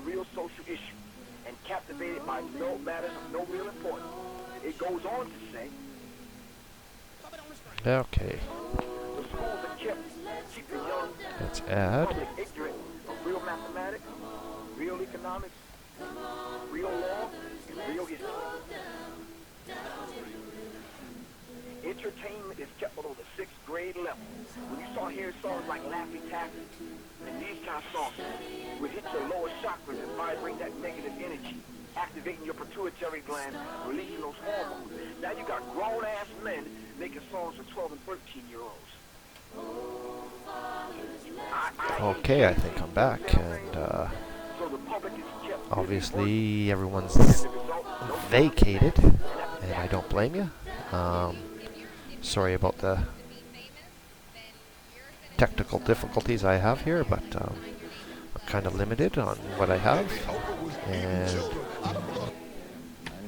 real social issue and captivated by no matters of no real importance. It goes on to say, okay. the schools are kept keep the young Let's add. public ignorant of real mathematics, real economics, real law, and real history. Entertainment is kept below the 6th grade level. When you start hearing songs like Laffy Taffy and these kind of songs, will hit your lower chakras and vibrate that negative energy, activating your pituitary gland, releasing those hormones. Now you got grown-ass men making songs for 12 and 13-year-olds. Okay, I think I'm back, and So the public is kept obviously everyone's vacated, and I don't blame you. Sorry about the technical difficulties I have here, but I'm kind of limited on what I have. And A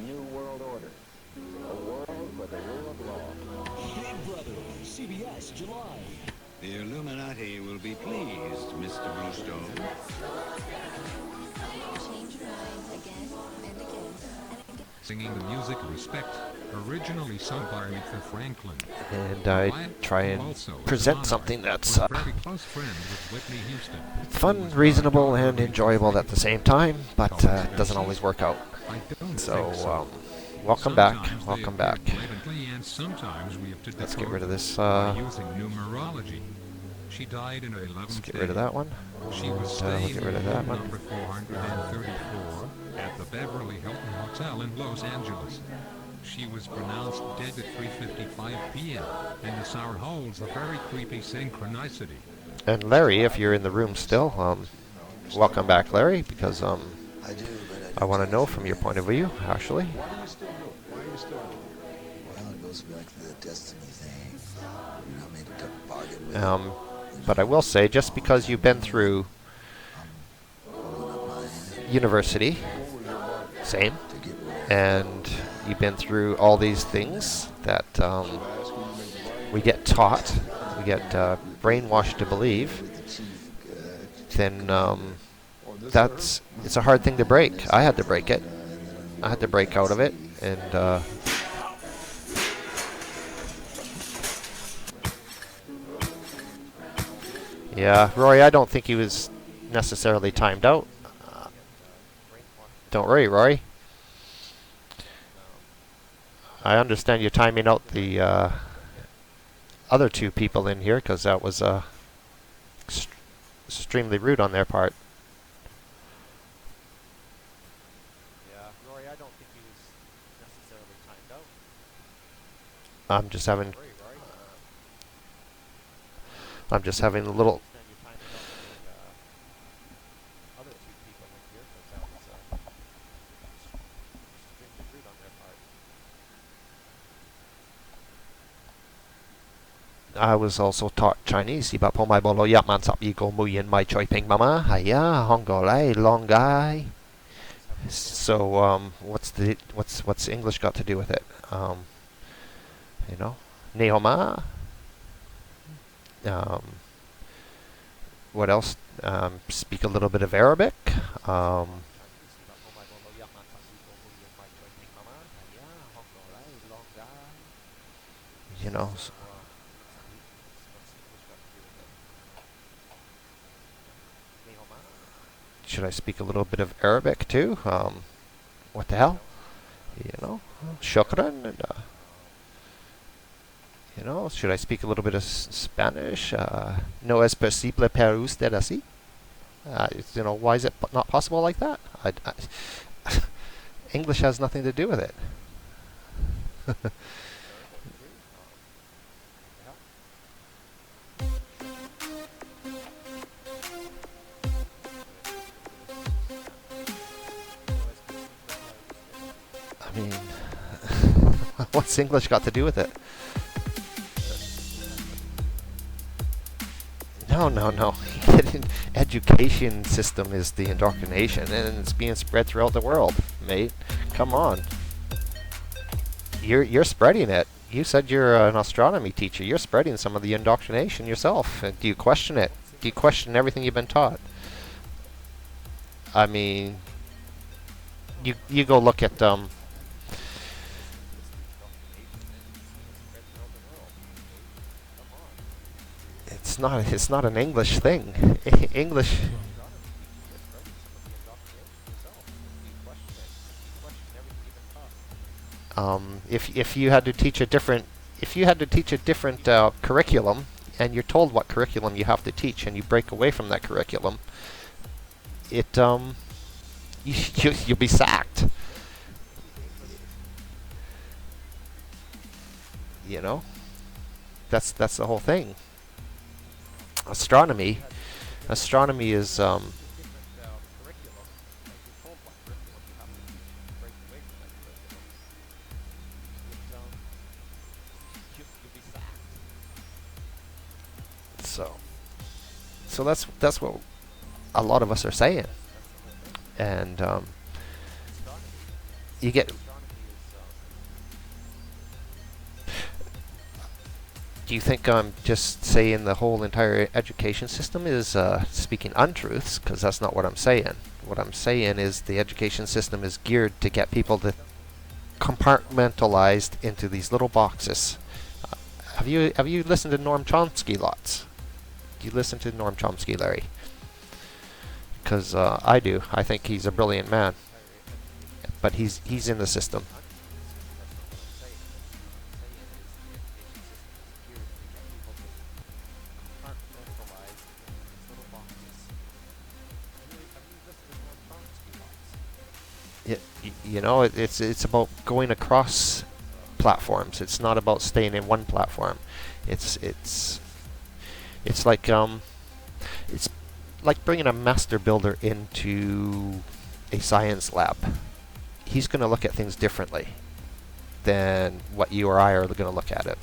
new world order. A world with the rule of law. Big Brother, CBS, July. The Illuminati will be pleased, Mr. Bluestone. Change rhymes again and again and again. Singing the music Respect, originally sung by Aretha Franklin. and I try and present something that's Very close friend with Whitney Houston. fun, reasonable, and enjoyable at the same time, but it doesn't always work out. I don't So, think so. welcome back. Sometimes they Welcome appear back. blatantly, and sometimes we have to Let's get decode rid of this. by using numerology. She died in her 11th Let's get day. rid of that one. She was We'll staying get rid of in that room one. number 434 at the Beverly Hilton Hotel in Los Angeles. She was pronounced dead at 3:55 p.m. and this hour holds a very creepy synchronicity. And Larry, if you're in the room still, welcome back, Larry, because I want to know from your point of view, actually. Why are you still doing it? Why are you still doing it? Well, it goes back to the destiny thing. You know, I made a bargain with But I will say, just because you've been through university, same, and you've been through all these things that we get taught, we get brainwashed to believe, then it's a hard thing to break. I had to break it. I had to break out of it, and yeah, Roy, I don't think he was necessarily timed out. Don't worry, Roy. I understand you're timing out the other two people in here, because that was extremely rude on their part. Yeah, Roy, I don't think he was necessarily timed out. I'm just having a little. I was also taught Chinese. Iba po mai bolo yap man sap yi go mu yin mai choi ping mama. Hiya, hongolai, long guy. So what's English got to do with it? You know, Neoma. What else? Speak a little bit of Arabic. You know. Should I speak a little bit of Arabic too? What the hell? You know, shukran, and you know, should I speak a little bit of Spanish? No es posible para usted así. You know, why is it not possible like that? English has nothing to do with it. I mean, what's English got to do with it? No. Education system is the indoctrination, and it's being spread throughout the world, mate. Come on. You're spreading it. You said you're an astronomy teacher. You're spreading some of the indoctrination yourself. Do you question it? Do you question everything you've been taught? I mean, you go look at it's not an English thing. English. If you had to teach a different curriculum, and you're told what curriculum you have to teach, and you break away from that curriculum, you'll be sacked. You know, that's the whole thing. Astronomy is so that's what a lot of us are saying, and you get. Do you think I'm just saying the whole entire education system is speaking untruths? Because that's not what I'm saying. What I'm saying is the education system is geared to get people to compartmentalized into these little boxes. Have you listened to Noam Chomsky lots? Do you listen to Noam Chomsky, Larry? Because I do. I think he's a brilliant man. But he's in the system. You know, it's about going across platforms. It's not about staying in one platform. It's like bringing a master builder into a science lab. He's going to look at things differently than what you or I are going to look at it.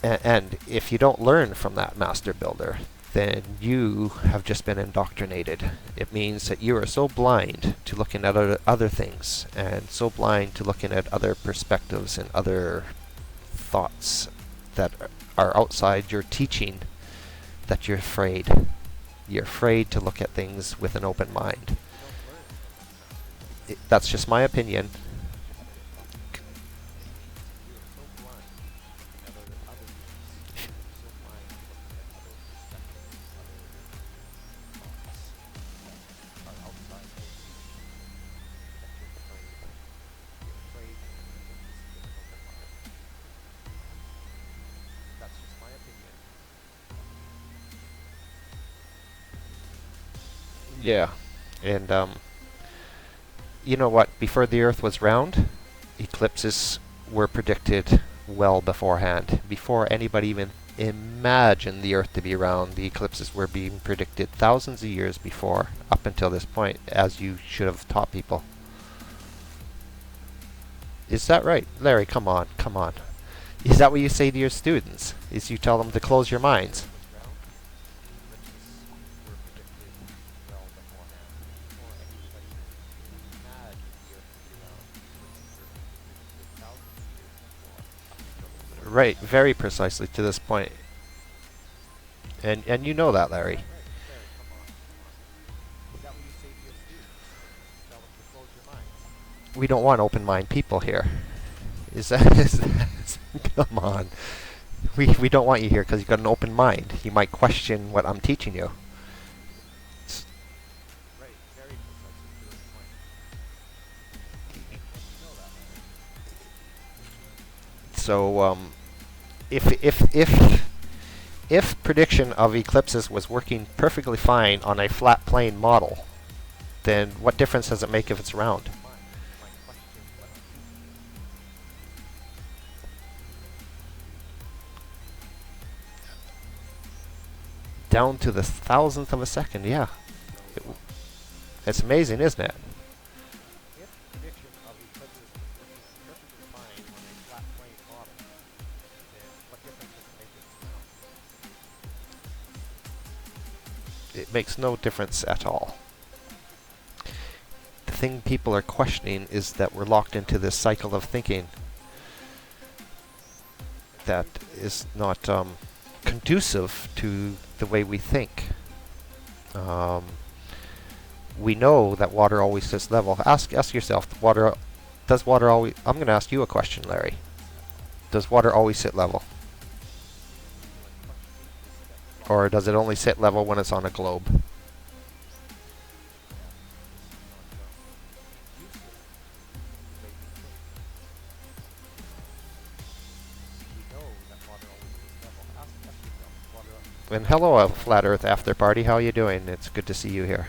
And if you don't learn from that master builder, then you have just been indoctrinated. It means that you are so blind to looking at other things, and so blind to looking at other perspectives and other thoughts that are outside your teaching, that you're afraid. You're afraid to look at things with an open mind. That's just my opinion. Yeah, and you know what? Before the Earth was round, eclipses were predicted well beforehand. Before anybody even imagined the Earth to be round, the eclipses were being predicted thousands of years before, up until this point, as you should have taught people. Is that right? Larry, come on, come on. Is that what you say to your students? Is you tell them to close your minds? Right, very precisely to this point. And you know that, Larry. We don't want open mind people here. Is that come on. We don't want you here because you've got an open mind. You might question what I'm teaching you. So if prediction of eclipses was working perfectly fine on a flat plane model, then what difference does it make if it's round? Down to the thousandth of a second, yeah. It's amazing, isn't it? It makes no difference at all. The thing people are questioning is that we're locked into this cycle of thinking that is not conducive to the way we think. We know that water always sits level. Ask yourself, does water always... I'm going to ask you a question, Larry. Does water always sit level? Or does it only sit level when it's on a globe? And hello, Flat Earth After Party. How are you doing? It's good to see you here.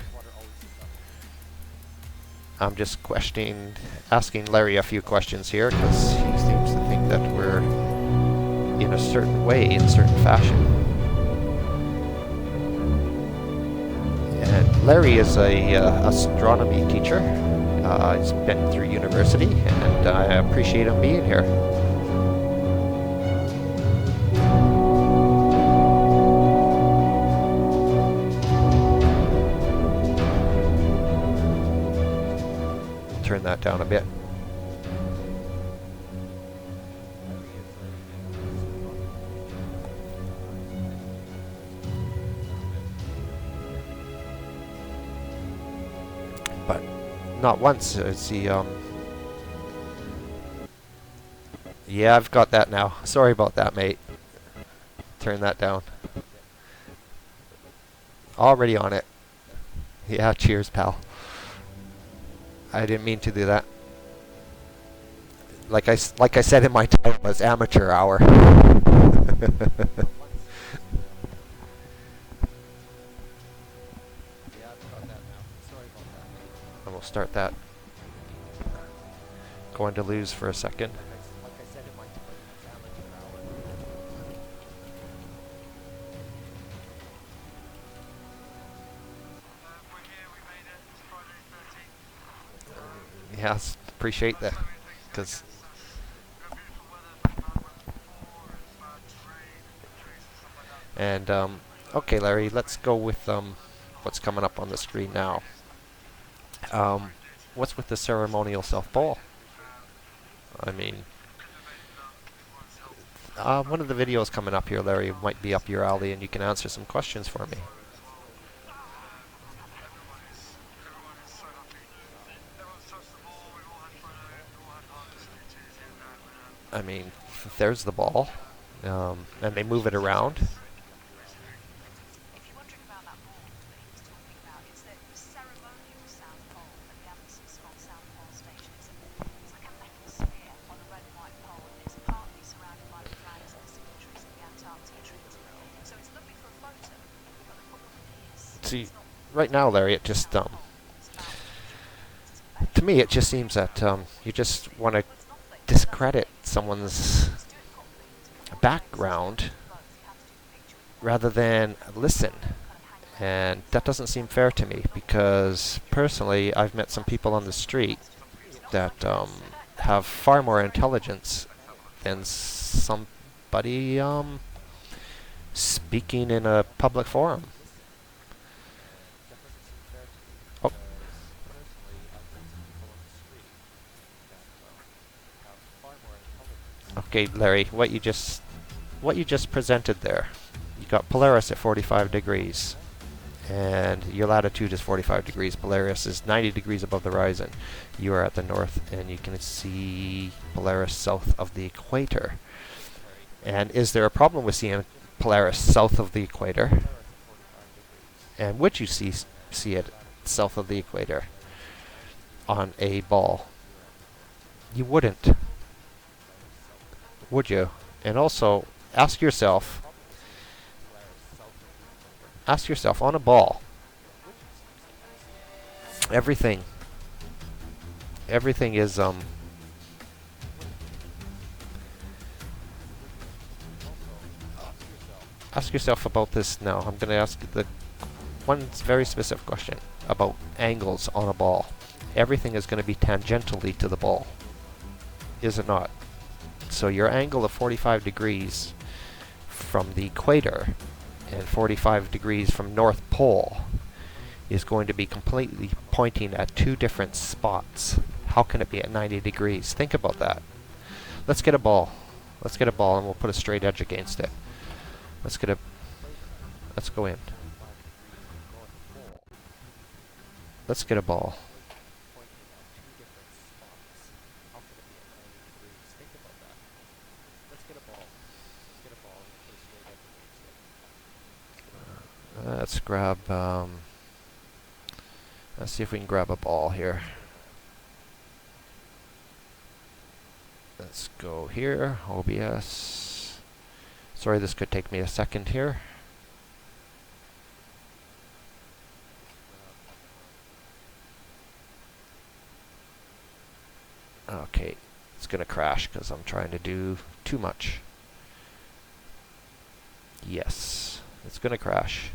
I'm just asking Larry a few questions here because he seems to think that we're in a certain way, in a certain fashion. And Larry is a astronomy teacher. He's been through university, and I appreciate him being here. Turn that down a bit. But not once is he yeah, I've got that now. Sorry about that, mate. Turn that down. Already on it. Yeah, cheers, pal. I didn't mean to do that. Like I said in my title, it's amateur hour. And we'll start that. Going to lose for a second. Yes, appreciate that, because and okay, Larry, let's go with what's coming up on the screen now. What's with the ceremonial self-bowl? I mean, one of the videos coming up here, Larry, might be up your alley, and you can answer some questions for me. I mean, there's the ball, and they move it around. See, right now, Larry, it just, to me, it just seems that you just want to discredit someone's background rather than listen, and that doesn't seem fair to me, because personally I've met some people on the street that have far more intelligence than somebody speaking in a public forum. Okay, Larry, what you just presented there, you got Polaris at 45 degrees, and your latitude is 45 degrees. Polaris is 90 degrees above the horizon. You are at the north, and you can see Polaris south of the equator. And is there a problem with seeing Polaris south of the equator? And would you see it south of the equator on a ball? You wouldn't. Would you? And also, ask yourself on a ball, everything is ask yourself about this now. I'm going to ask the one very specific question about angles on a ball. Everything is going to be tangentially to the ball, is it not? So your angle of 45 degrees from the equator and 45 degrees from North Pole is going to be completely pointing at two different spots. How can it be at 90 degrees? Think about that. Let's get a ball. Let's get a ball and we'll put a straight edge against it. Let's go in. Let's get a ball. Let's grab, let's see if we can grab a ball here. Let's go here, OBS. Sorry, this could take me a second here. Okay, it's gonna crash because I'm trying to do too much. Yes, it's gonna crash.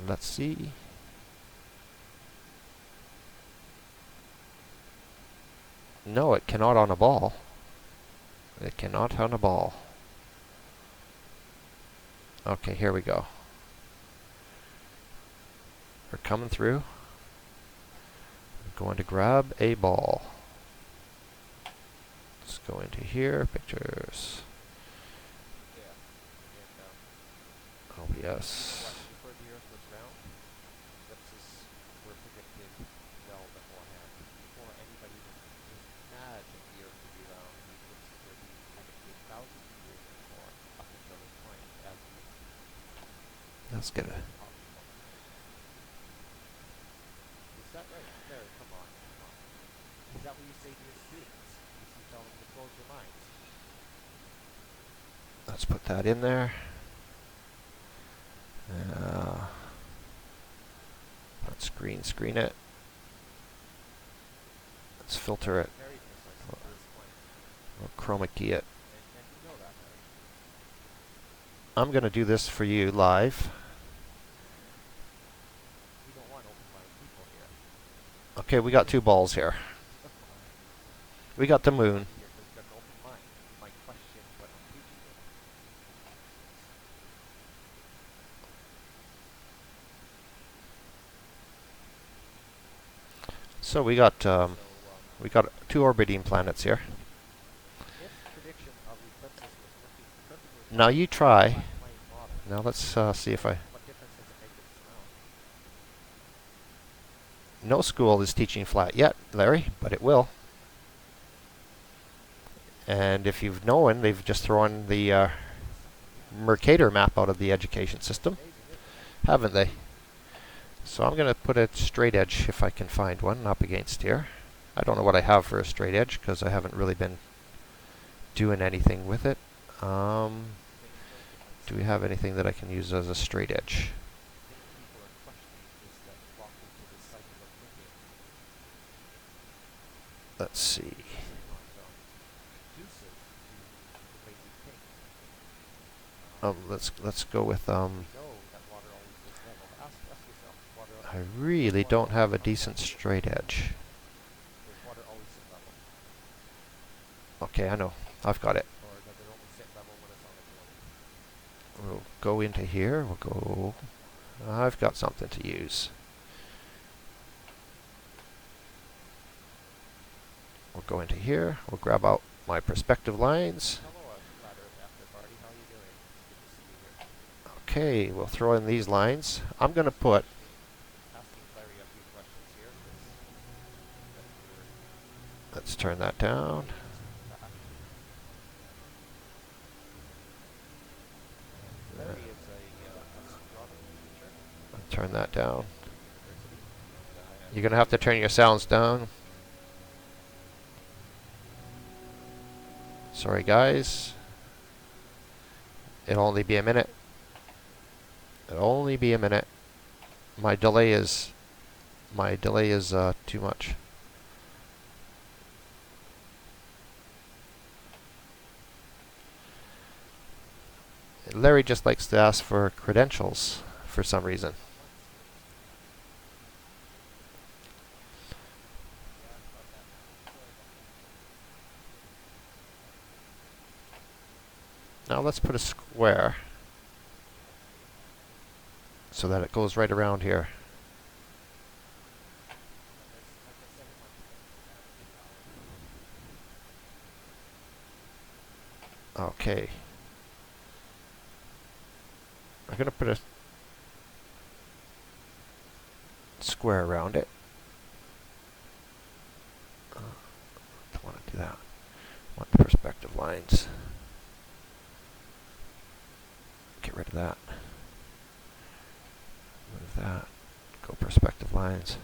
Let's see. No, it cannot on a ball. It cannot on a ball. Okay, here we go. We're coming through. I'm going to grab a ball. Let's go into here, pictures. OBS. Let's get it. Let's put that in there. Let's green screen it. Let's filter it. We'll chroma key it. I'm going to do this for you live. Okay, we got two balls here. We got the moon. So we got two orbiting planets here. Now you try. Now let's see if I... No school is teaching flat yet, Larry, but it will. And if you've known, they've just thrown the Mercator map out of the education system, haven't they? So I'm going to put a straight edge, if I can find one, up against here. I don't know what I have for a straight edge, because I haven't really been doing anything with it. Do we have anything that I can use as a straight edge? Let's see. Let's go with I really don't have a decent straight edge. Okay, I know. I've got it. We'll go into here. We'll go... I've got something to use. We'll go into here. We'll grab out my perspective lines. Okay, we'll throw in these lines. I'm going to put... Let's turn that down. Turn that down. You're going to have to turn your sounds down. Sorry guys. It'll only be a minute. It'll only be a minute. My delay is too much. Larry just likes to ask for credentials for some reason. Now let's put a square so that it goes right around here. Okay. I'm going to put a square around it. Don't want to do that. I want the perspective lines. Get rid of that. Move that. Go perspective lines.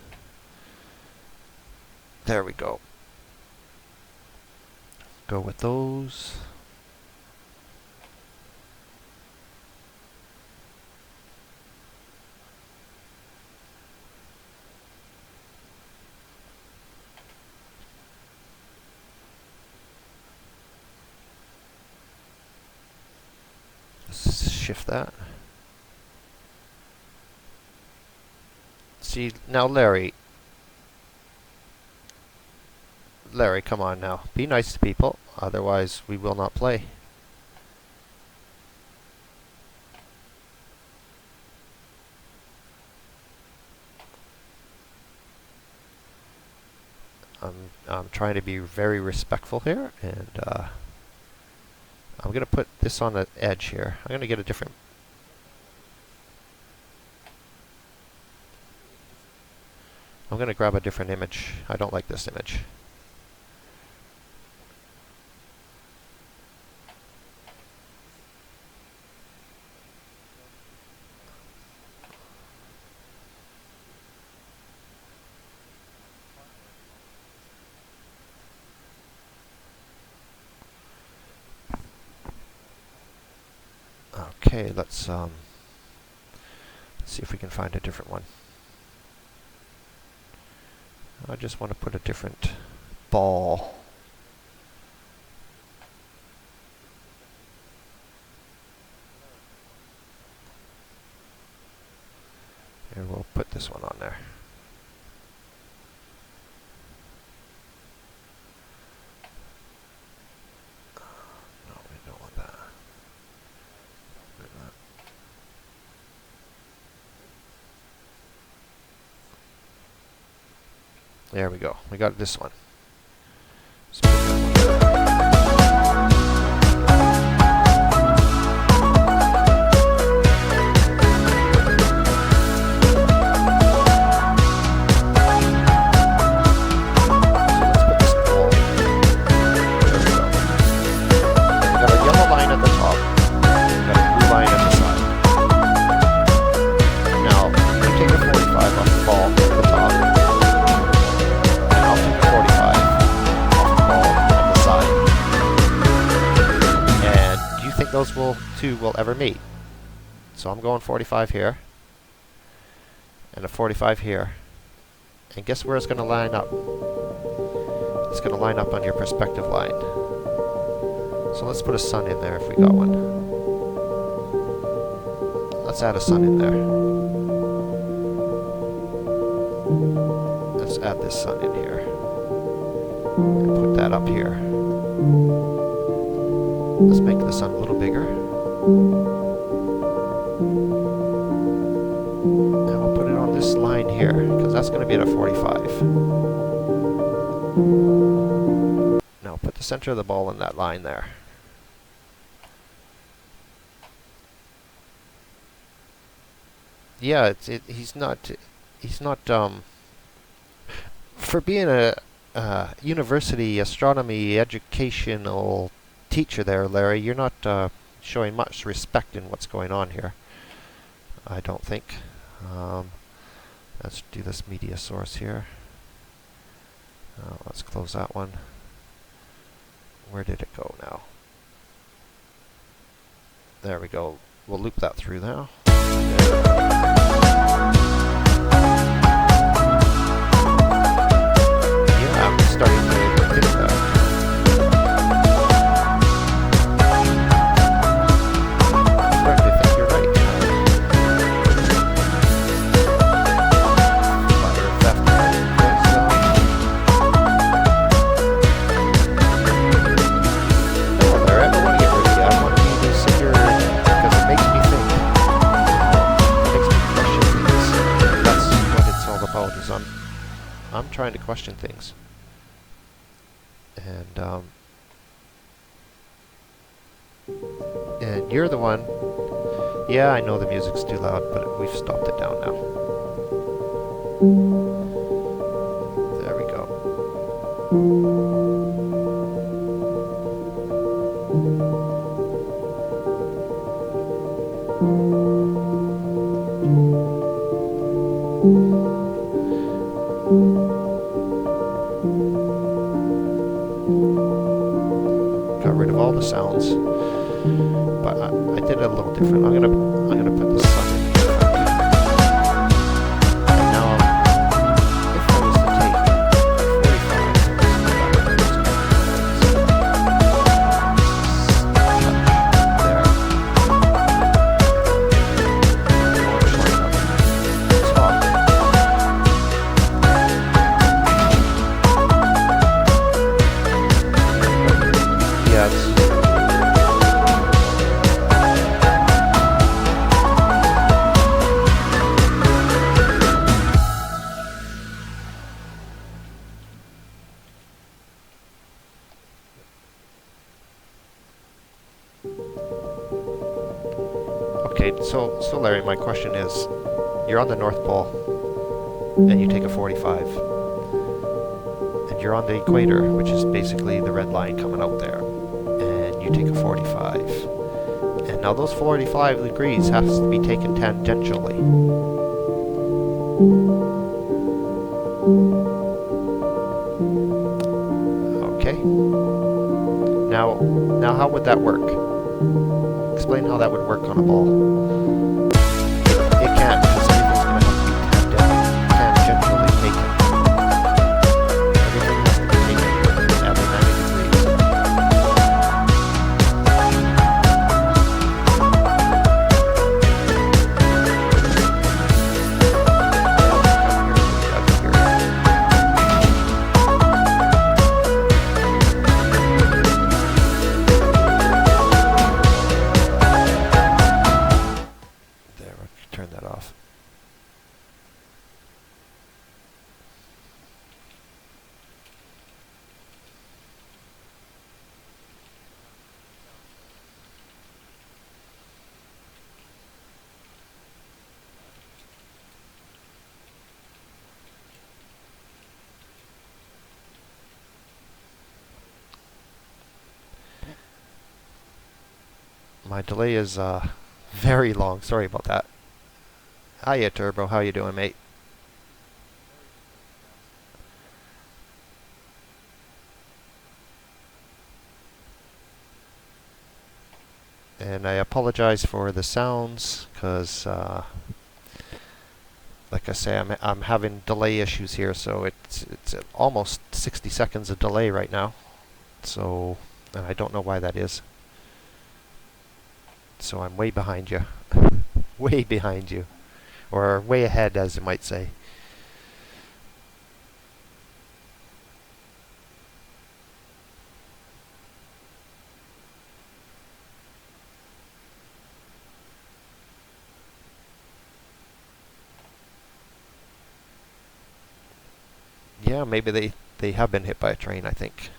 There we go. Go with those. Shift that. See, now Larry, come on now. Be nice to people, otherwise we will not play. I'm trying to be very respectful here, and I'm going to put this on the edge here. I'm going to get a different... I'm going to grab a different image. I don't like this image. Okay, let's see if we can find a different one. I just want to put a different ball. And we'll put this one on there. No, we don't want that. There we go. We got this one. Those two will ever meet. So I'm going 45 here and a 45 here, and guess where it's going to line up? It's going to line up on your perspective line. So let's put a sun in there if we got one. Let's add a sun in there. Let's add this sun in here and put that up here. Let's make the sun a little bigger. And we'll put it on this line here, because that's going to be at a 45. Now put the center of the ball in that line there. Yeah, he's not for being a university astronomy educational teacher there, Larry, you're not showing much respect in what's going on here, I don't think. Let's do this media source here. Let's close that one. Where did it go now? There we go. We'll loop that through now. Yeah, I'm starting to get that. trying to question things. And you're the one. Yeah, I know the music's too loud, but we've stopped it down now. There we go. Got rid of all the sounds, but I did it a little different. I'm gonna put the sun in here. And now, if I was to take 45, yes. Okay, so Larry, my question is, you're on the North Pole, and you take a 45, and you're on the equator, which is basically the red line coming out there, and you take a 45, and now those 45 degrees has to be taken tangentially. Okay. Now how would that work? Explain how that would work on a ball. It can't, because everything's going to have to be tangentially taken. Everything has to be taken at 90 degrees. Turn that off. My delay is very long. Sorry about that. Hiya, Turbo. How you doing, mate? And I apologize for the sounds, because, like I say, I'm having delay issues here, so it's almost 60 seconds of delay right now. So, and I don't know why that is. So I'm way behind you. Way behind you. Or way ahead, as you might say. Yeah, maybe they have been hit by a train, I think.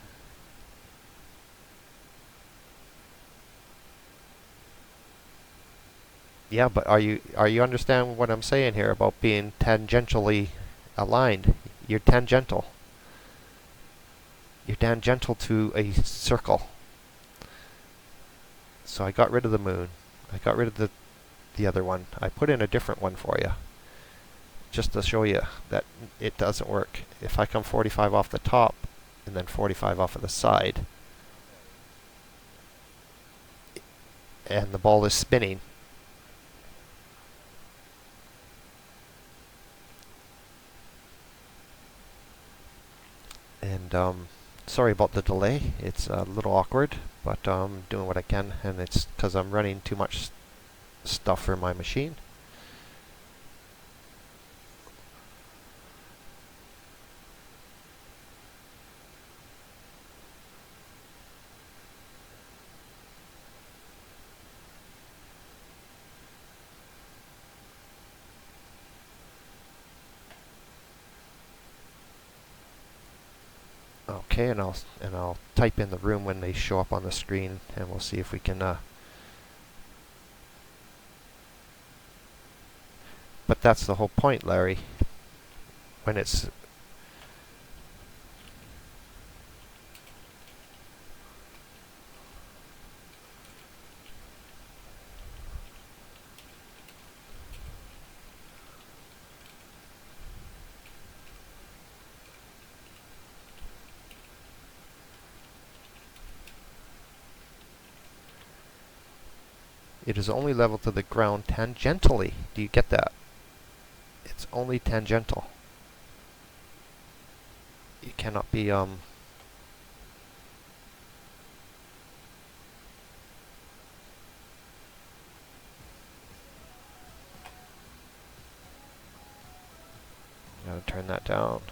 Yeah, but are you understand what I'm saying here about being tangentially aligned? You're tangential. You're tangential to a circle. So I got rid of the moon. I got rid of the other one. I put in a different one for you, just to show you that it doesn't work. If I come 45 off the top and then 45 off of the side, and the ball is spinning, and sorry about the delay. It's a little awkward, but I'm doing what I can, and it's because I'm running too much stuff for my machine. Okay, and I'll type in the room when they show up on the screen, and we'll see if we can. But that's the whole point, Larry. When it's it is only level to the ground tangentially. Do you get that? It's only tangential. It cannot be Gotta turn that down.